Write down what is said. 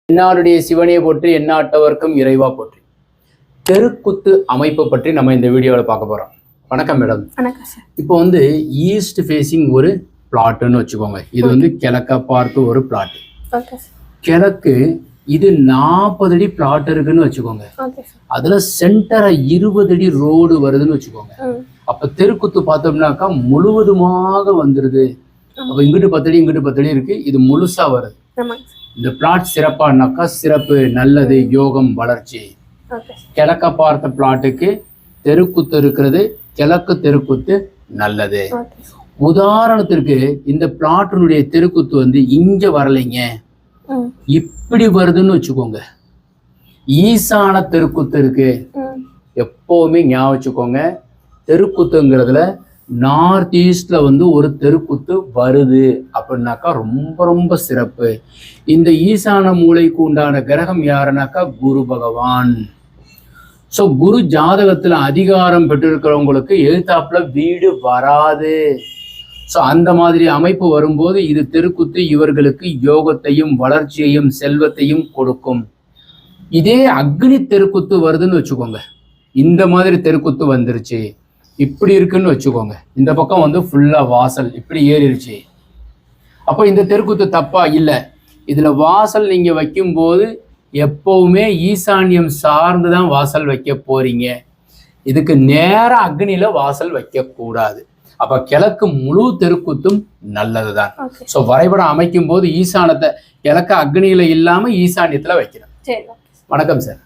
என்னாருடைய சிவனையை போற்றி எந்நாட்டவர்க்கும் இறைவா போற்றி. தெருக்குத்து அமைப்பு பற்றி நம்ம இந்த வீடியோவில் பார்க்க போறோம். வணக்கம் மேடம். வணக்கம் சார். இப்போ வந்து ஈஸ்ட் ஃபேசிங் ஒரு பிளாட்டுன்னு வச்சுக்கோங்க. இது வந்து கிழக்க பார்த்து ஒரு பிளாட். கிழக்கு இது 40 அடி பிளாட் இருக்குன்னு வச்சுக்கோங்க. அதுல சென்டரா 20 அடி ரோடு வருதுன்னு வச்சுக்கோங்க. அப்ப தெருக்குத்து பார்த்தோம்னாக்கா முழுவதுமாக வந்துருது. அப்ப இங்கிட்டு 10 அடி இங்கிட்டு 10 அடி இருக்கு. இது முழுசா வருது. இந்த பிளாட் சிறப்பானாக்கா சிறப்பு, நல்லது, யோகம், வளர்ச்சி. கிழக்க பார்த்த பிளாட்டுக்கு தெருக்குத்து இருக்கிறது. கிழக்கு தெருக்குத்து நல்லது. உதாரணத்திற்கு இந்த பிளாட்டினுடைய தெருக்குத்து வந்து இங்க வரலைங்க, இப்படி வருதுன்னு வச்சுக்கோங்க. ஈசான தெருக்குத்து இருக்கு. எப்பவுமே ஞாபகம் வச்சுக்கோங்க, தெருக்குத்துங்கிறதுல நார்த் ஈஸ்ட்ல வந்து ஒரு தெருக்குத்து வருது அப்படின்னாக்கா ரொம்ப ரொம்ப சிறப்பு. இந்த ஈசான மூலைக்கு உண்டான கிரகம் யாருனாக்கா குரு பகவான். ஸோ குரு ஜாதகத்துல அதிகாரம் பெற்றிருக்கிறவங்களுக்கு எழுத்தாப்புல வீடு வராது. ஸோ அந்த மாதிரி அமைப்பு வரும்போது இது தெருக்குத்து இவர்களுக்கு யோகத்தையும் வளர்ச்சியையும் செல்வத்தையும் கொடுக்கும். இதே அக்னி தெருக்குத்து வருதுன்னு வச்சுக்கோங்க. இந்த மாதிரி தெருக்குத்து வந்துருச்சு, இப்படி இருக்குன்னு வச்சுக்கோங்க. இந்த பக்கம் வந்து ஃபுல்லா வாசல் இப்படி ஏறிடுச்சு. அப்போ இந்த தெருக்குத்து தப்பா இல்லை. இதுல வாசல் நீங்க வைக்கும்போது எப்பவுமே ஈசான்யம் சார்ந்துதான் வாசல் வைக்க போறீங்க. இதுக்கு நேரா அக்னியில வாசல் வைக்க கூடாது. அப்ப கிழக்கு முழு தெருக்குத்தும் நல்லதுதான். ஸோ வரைபடம் அமைக்கும் போது ஈசானத்தை கிழக்கு அக்னியில இல்லாம ஈசான்யத்துல வைக்கிறேன். வணக்கம் சார்.